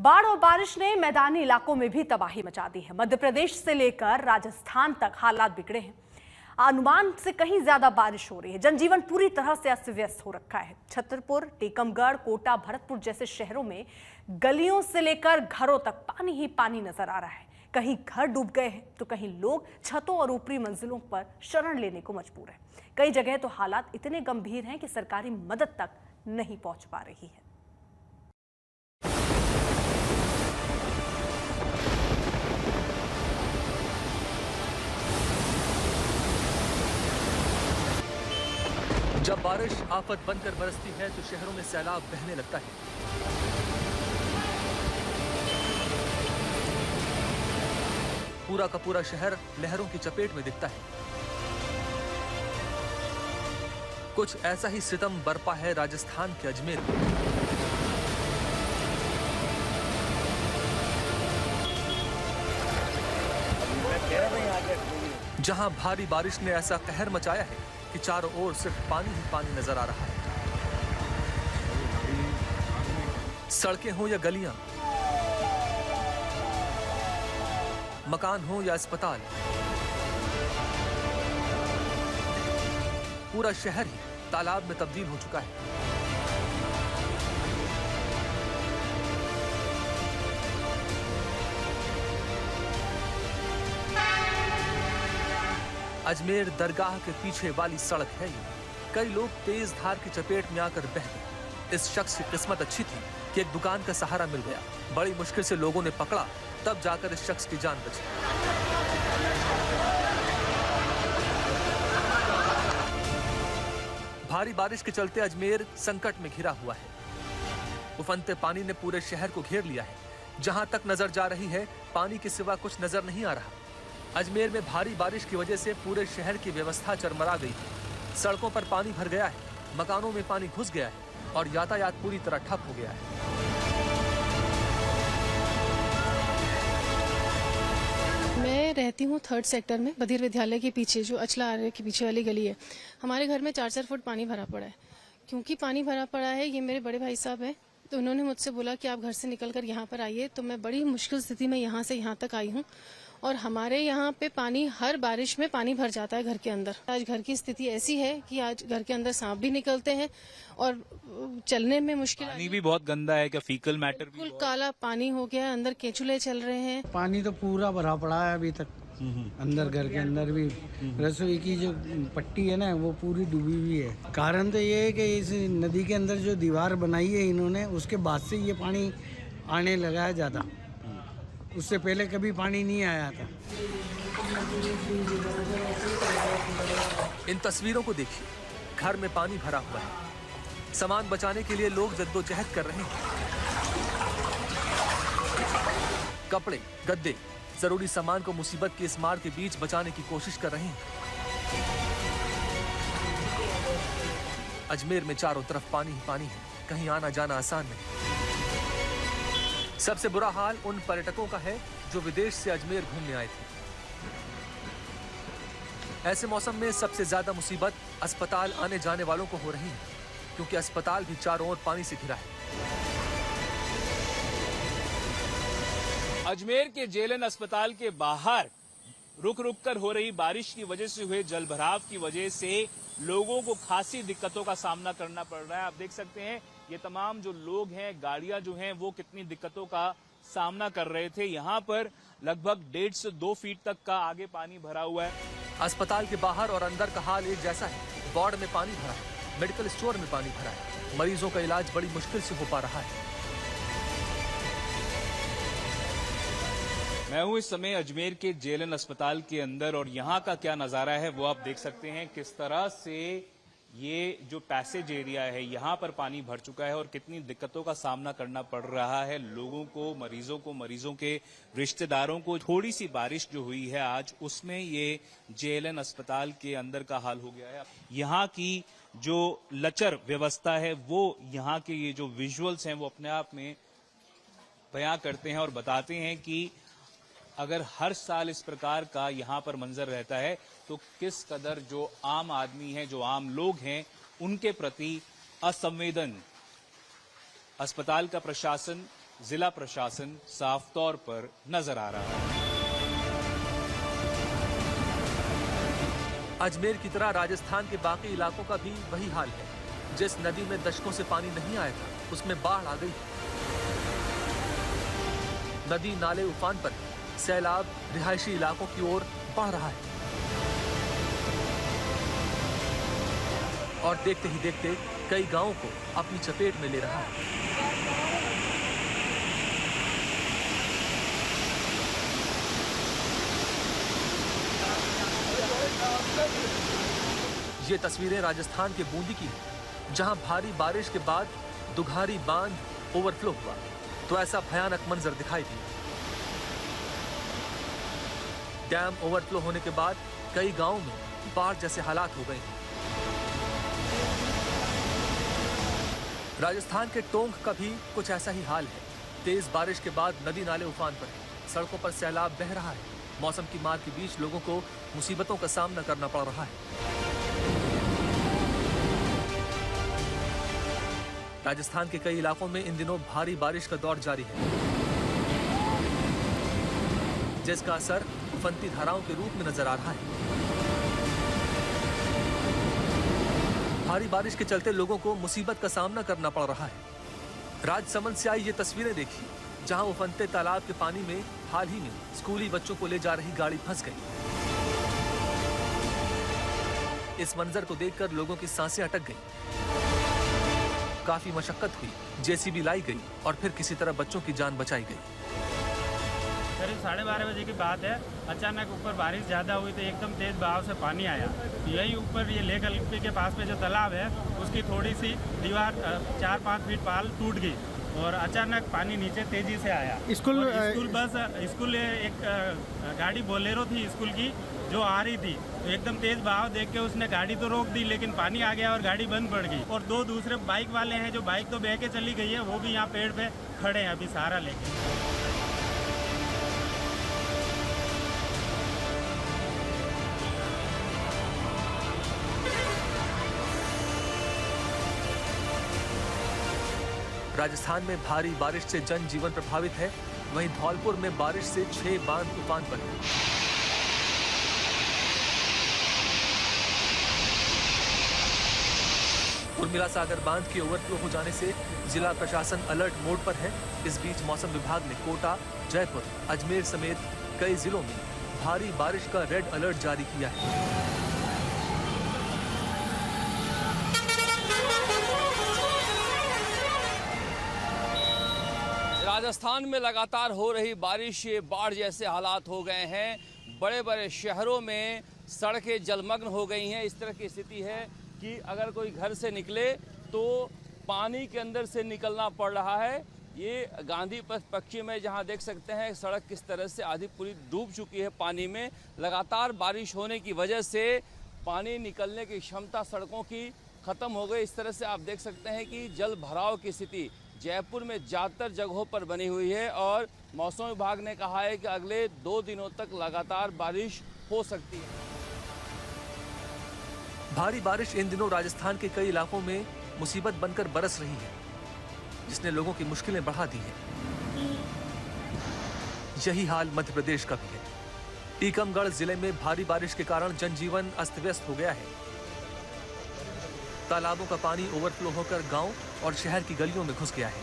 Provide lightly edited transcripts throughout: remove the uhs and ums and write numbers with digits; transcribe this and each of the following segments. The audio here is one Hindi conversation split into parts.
बाढ़ और बारिश ने मैदानी इलाकों में भी तबाही मचा दी है। मध्य प्रदेश से लेकर राजस्थान तक हालात बिगड़े हैं। अनुमान से कहीं ज्यादा बारिश हो रही है। जनजीवन पूरी तरह से अस्त व्यस्त हो रखा है। छतरपुर, टीकमगढ़, कोटा, भरतपुर जैसे शहरों में गलियों से लेकर घरों तक पानी ही पानी नजर आ रहा है। कहीं घर डूब गए हैं तो कहीं लोग छतों और ऊपरी मंजिलों पर शरण लेने को मजबूर है। कई जगह तो हालात इतने गंभीर हैं कि सरकारी मदद तक नहीं पहुंच पा रही है। जब बारिश आफत बनकर बरसती है तो शहरों में सैलाब बहने लगता है। पूरा का पूरा शहर लहरों की चपेट में दिखता है। कुछ ऐसा ही सितम बरपा है राजस्थान के अजमेर में। जहां भारी बारिश ने ऐसा कहर मचाया है कि चारों ओर सिर्फ पानी ही पानी नजर आ रहा है। सड़कें हो या गलियां, मकान हो या अस्पताल, पूरा शहर ही तालाब में तब्दील हो चुका है। अजमेर दरगाह के पीछे वाली सड़क है ये। कई लोग तेज धार की चपेट में आकर बह गए। इस शख्स की किस्मत अच्छी थी कि एक दुकान का सहारा मिल गया। बड़ी मुश्किल से लोगों ने पकड़ा, तब जाकर इस शख्स की जान बची। भारी बारिश के चलते अजमेर संकट में घिरा हुआ है। उफनते पानी ने पूरे शहर को घेर लिया है। जहां तक नजर जा रही है, पानी के सिवा कुछ नजर नहीं आ रहा। अजमेर में भारी बारिश की वजह से पूरे शहर की व्यवस्था चरमरा गई है। सड़कों पर पानी भर गया है, मकानों में पानी घुस गया है और यातायात पूरी तरह ठप हो गया है। मैं रहती हूँ 3rd सेक्टर में, बधिर विद्यालय के पीछे, जो अचला आर्य के पीछे वाली गली है। हमारे घर में 4-4 फुट पानी भरा पड़ा है। क्योंकि पानी भरा पड़ा है, ये मेरे बड़े भाई साहब हैं, तो उन्होंने मुझसे बोला कि आप घर से निकलकर यहाँ पर आइए। तो मैं बड़ी मुश्किल स्थिति में यहाँ से यहाँ तक आई हूँ। और हमारे यहाँ पे पानी, हर बारिश में पानी भर जाता है घर के अंदर। आज घर की स्थिति ऐसी है कि आज घर के अंदर सांप भी निकलते हैं और चलने में मुश्किल। पानी भी बहुत गंदा है, क्या फीकल मैटर भी बिल्कुल काला पानी हो गया है, अंदर केचुले चल रहे हैं। पानी तो पूरा भरा पड़ा है अभी तक। अंदर घर के अंदर भी रसोई की जो पट्टी है ना, वो पूरी डूबी हुई है। कारण तो ये है कि इस नदी के अंदर जो दीवार बनाई है इन्होंने, उसके बाद से ये पानी आने लगा है ज्यादा। उससे पहले कभी पानी नहीं आया था। इन तस्वीरों को देखिए, घर में पानी भरा हुआ है। सामान बचाने के लिए लोग जद्दोजहद कर रहे हैं। कपड़े, गद्दे, जरूरी सामान को मुसीबत की इस मार के बीच बचाने की कोशिश कर रहे हैं। अजमेर में चारों तरफ पानी ही पानी है, कहीं आना जाना आसान नहीं। सबसे बुरा हाल उन पर्यटकों का है जो विदेश से अजमेर घूमने आए थे। ऐसे मौसम में सबसे ज्यादा मुसीबत अस्पताल आने जाने वालों को हो रही है, क्योंकि अस्पताल भी चारों ओर पानी से घिरा है। अजमेर के जेएलएन अस्पताल के बाहर रुक रुक कर हो रही बारिश की वजह से हुए जलभराव की वजह से लोगों को खासी दिक्कतों का सामना करना पड़ रहा है। आप देख सकते हैं ये तमाम जो लोग हैं, गाड़ियां जो हैं, वो कितनी दिक्कतों का सामना कर रहे थे। यहाँ पर लगभग 1.5 से 2 फीट तक का आगे पानी भरा हुआ है। अस्पताल के बाहर और अंदर का हाल एक जैसा है। वार्ड में पानी भरा है, मेडिकल स्टोर में पानी भरा है। मरीजों का इलाज बड़ी मुश्किल से हो पा रहा है। मैं हूं इस समय अजमेर के जेएलएन अस्पताल के अंदर और यहाँ का क्या नजारा है वो आप देख सकते हैं। किस तरह से ये जो पैसेज एरिया है, यहाँ पर पानी भर चुका है और कितनी दिक्कतों का सामना करना पड़ रहा है लोगों को, मरीजों के रिश्तेदारों को। थोड़ी सी बारिश जो हुई है आज, उसमें ये जेएलएन अस्पताल के अंदर का हाल हो गया है। यहाँ की जो लचर व्यवस्था है, वो यहाँ के ये जो विजुअल्स हैं वो अपने आप में बयां करते हैं और बताते हैं कि अगर हर साल इस प्रकार का यहाँ पर मंजर रहता है तो किस कदर जो आम आदमी है, जो आम लोग हैं, उनके प्रति असंवेदन अस्पताल का प्रशासन जिला प्रशासन साफ तौर पर नजर आ रहा है। अजमेर की तरह राजस्थान के बाकी इलाकों का भी वही हाल है। जिस नदी में दशकों से पानी नहीं आया था, उसमें बाढ़ आ गई है। नदी नाले उफान पर, सैलाब रिहायशी इलाकों की ओर बढ़ रहा है और देखते ही देखते कई गांवों को अपनी चपेट में ले रहा है। ये तस्वीरें राजस्थान के बूंदी की हैं, जहां भारी बारिश के बाद दुघारी बांध ओवरफ्लो हुआ तो ऐसा भयानक मंजर दिखाई दिया। डैम ओवरफ्लो होने के बाद कई गांवों में बाढ़ जैसे हालात हो गए हैं। राजस्थान के टोंक का भी कुछ ऐसा ही हाल है। तेज बारिश के बाद नदी नाले उफान पर हैं, सड़कों पर सैलाब बह रहा है। मौसम की मार के बीच लोगों को मुसीबतों का सामना करना पड़ रहा है। राजस्थान के कई इलाकों में इन दिनों भारी बारिश का दौर जारी है, जिसका असर उफनती धाराओं के रूप में नजर आ रहा है। भारी बारिश के चलते लोगों को मुसीबत का सामना करना पड़ रहा है। राजसमंद से आई ये तस्वीरें देखिए, जहां उफनते तालाब के पानी में हाल ही में स्कूली बच्चों को ले जा रही गाड़ी फंस गई। इस मंजर को देखकर लोगों की सांसें अटक गईं। काफी मशक्कत हुई, जेसीबी लाई गई और फिर किसी तरह बच्चों की जान बचाई गई। करीब 12:30 बजे की बात है। अचानक ऊपर बारिश ज़्यादा हुई तो एकदम तेज बहाव से पानी आया। यही ऊपर ये लेक अल्पी के पास में जो तालाब है, उसकी थोड़ी सी दीवार 4-5 फीट पाल टूट गई और अचानक पानी नीचे तेजी से आया। स्कूल एक गाड़ी बोलेरो थी स्कूल की जो आ रही थी, तो एकदम तेज बहाव देख के उसने गाड़ी तो रोक दी, लेकिन पानी आ गया और गाड़ी बंद पड़ गई। और 2 दूसरे बाइक वाले हैं, जो बाइक तो बह के चली गई है, वो भी यहाँ पेड़ पे खड़े हैं अभी सहारा लेके। राजस्थान में भारी बारिश से जनजीवन प्रभावित है। वहीं धौलपुर में बारिश से 6 बांध तूफान पर हैं। उर्मिला सागर बांध के ओवरफ्लो हो जाने से जिला प्रशासन अलर्ट मोड पर है। इस बीच मौसम विभाग ने कोटा, जयपुर, अजमेर समेत कई जिलों में भारी बारिश का रेड अलर्ट जारी किया है। राजस्थान में लगातार हो रही बारिश से बाढ़ जैसे हालात हो गए हैं। बड़े बड़े शहरों में सड़कें जलमग्न हो गई हैं। इस तरह की स्थिति है कि अगर कोई घर से निकले तो पानी के अंदर से निकलना पड़ रहा है। ये गांधी पथ पश्चिम में जहां देख सकते हैं सड़क किस तरह से आधी पूरी डूब चुकी है पानी में। लगातार बारिश होने की वजह से पानी निकलने की क्षमता सड़कों की ख़त्म हो गई। इस तरह से आप देख सकते हैं कि जल भराव की स्थिति जयपुर में ज़्यादातर जगहों पर बनी हुई है और मौसम विभाग ने कहा है कि अगले 2 दिनों तक लगातार बारिश हो सकती है। भारी बारिश इन दिनों राजस्थान के कई इलाकों में मुसीबत बनकर बरस रही है, जिसने लोगों की मुश्किलें बढ़ा दी हैं। यही हाल मध्य प्रदेश का भी है। टीकमगढ़ जिले में भारी बारिश के कारण जनजीवन अस्त व्यस्त हो गया है। तालाबों का पानी ओवरफ्लो होकर गांव और शहर की गलियों में घुस गया है।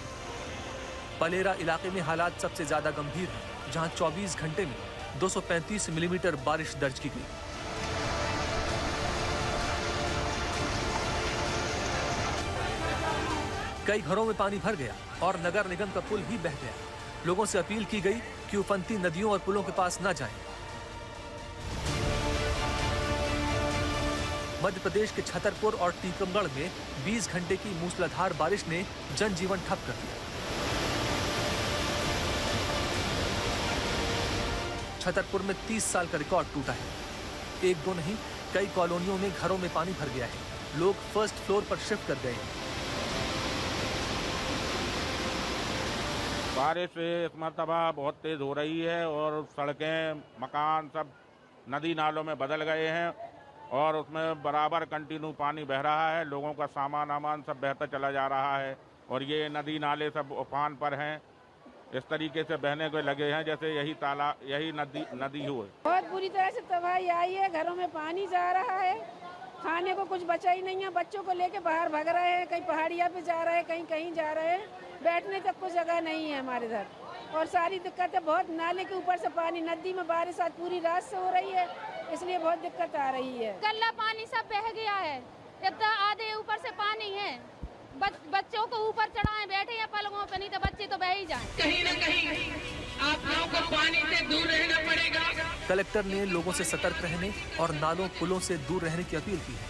पलेरा इलाके में हालात सबसे ज्यादा गंभीर है, जहां 24 घंटे में 235 मिलीमीटर बारिश दर्ज की गई। कई घरों में पानी भर गया और नगर निगम का पुल भी बह गया। लोगों से अपील की गई कि उफनती नदियों और पुलों के पास न जाएं। मध्य प्रदेश के छतरपुर और टीकमगढ़ में 20 घंटे की मूसलाधार बारिश ने जनजीवन ठप कर दिया। छतरपुर में 30 साल का रिकॉर्ड टूटा है। 1-2 नहीं, कई कॉलोनियों में घरों में पानी भर गया है। लोग फर्स्ट फ्लोर पर शिफ्ट कर गए हैं। बारिश इस मरतबा बहुत तेज हो रही है और सड़कें, मकान सब नदी नालों में बदल गए हैं और उसमें बराबर कंटिन्यू पानी बह रहा है। लोगों का सामान सब बहता चला जा रहा है और ये नदी नाले सब उफान पर हैं इस तरीके से बहने को लगे हैं जैसे यही नदी हो। बहुत बुरी तरह से तबाही आई है, घरों में पानी जा रहा है, खाने को कुछ बचा ही नहीं है, बच्चों को लेके बाहर भाग रहे हैं, कहीं पहाड़िया पे जा रहे हैं, कहीं कहीं जा रहे हैं, बैठने तक को जगह नहीं है हमारे इधर। और सारी दिक्कतें बहुत, नाले के ऊपर से पानी, नदी में बारिश आज पूरी रात से हो रही है, इसलिए बहुत दिक्कत आ रही है। गल्ला पानी सब बह गया है, इतना आधे ऊपर से पानी है, बच्चों को ऊपर चढ़ाए बैठे हैं पलंगों पे, नहीं तो बच्चे तो बह ही जाएं। कहीं न कहीं आप लोगों को पानी से दूर रहना पड़ेगा। कलेक्टर ने लोगों से सतर्क रहने और नालों पुलों से दूर रहने की अपील की है।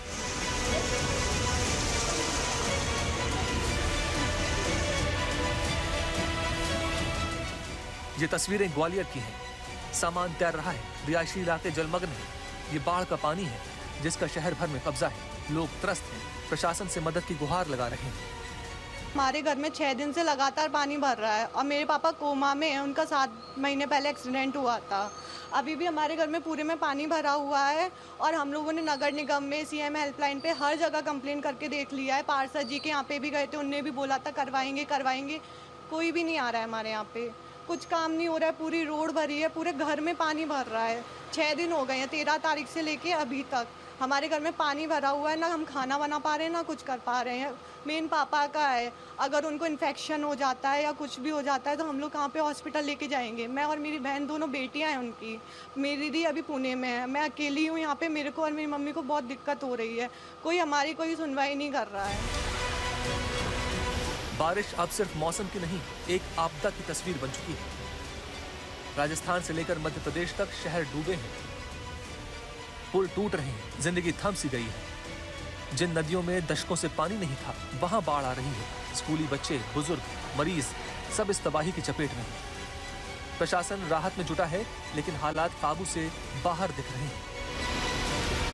ये तस्वीरें ग्वालियर की हैं। सामान तैर रहा है, रिहायशी इलाके जलमग्न है। ये बाढ़ का पानी है जिसका शहर भर में कब्जा है। लोग त्रस्त हैं, प्रशासन से मदद की गुहार लगा रहे हैं। हमारे घर में 6 दिन से लगातार पानी भर रहा है और मेरे पापा कोमा में हैं, उनका 7 महीने पहले एक्सीडेंट हुआ था। अभी भी हमारे घर में पूरे में पानी भरा हुआ है और हम लोगों ने नगर निगम में, सीएम हेल्पलाइन पे हर जगह कंप्लेन करके देख लिया है। पार्षद जी के यहाँ पे भी गए थे, उनने भी बोला था करवाएंगे, कोई भी नहीं आ रहा है हमारे यहाँ पे, कुछ काम नहीं हो रहा है। पूरी रोड भरी है, पूरे घर में पानी भर रहा है। 6 दिन हो गए हैं, 13 तारीख से लेके अभी तक हमारे घर में पानी भरा हुआ है। ना हम खाना बना पा रहे हैं, ना कुछ कर पा रहे हैं। मेन पापा का है, अगर उनको इन्फेक्शन हो जाता है या कुछ भी हो जाता है तो हम लोग कहाँ पे हॉस्पिटल लेके जाएंगे। मैं और मेरी बहन, दोनों बेटियां हैं उनकी। मेरी दीदी अभी पुणे में है, मैं अकेली हूँ यहाँ पे। मेरे को और मेरी मम्मी को बहुत दिक्कत हो रही है, हमारी कोई सुनवाई नहीं कर रहा है। बारिश अब सिर्फ मौसम की नहीं, एक आपदा की तस्वीर बन चुकी है। राजस्थान से लेकर मध्य प्रदेश तक शहर डूबे हैं, पुल टूट रहे हैं, जिंदगी थम सी गई है। जिन नदियों में दशकों से पानी नहीं था, वहां बाढ़ आ रही है। स्कूली बच्चे, बुजुर्ग, मरीज सब इस तबाही की चपेट में हैं। प्रशासन राहत में जुटा है, लेकिन हालात काबू से बाहर दिख रहे हैं।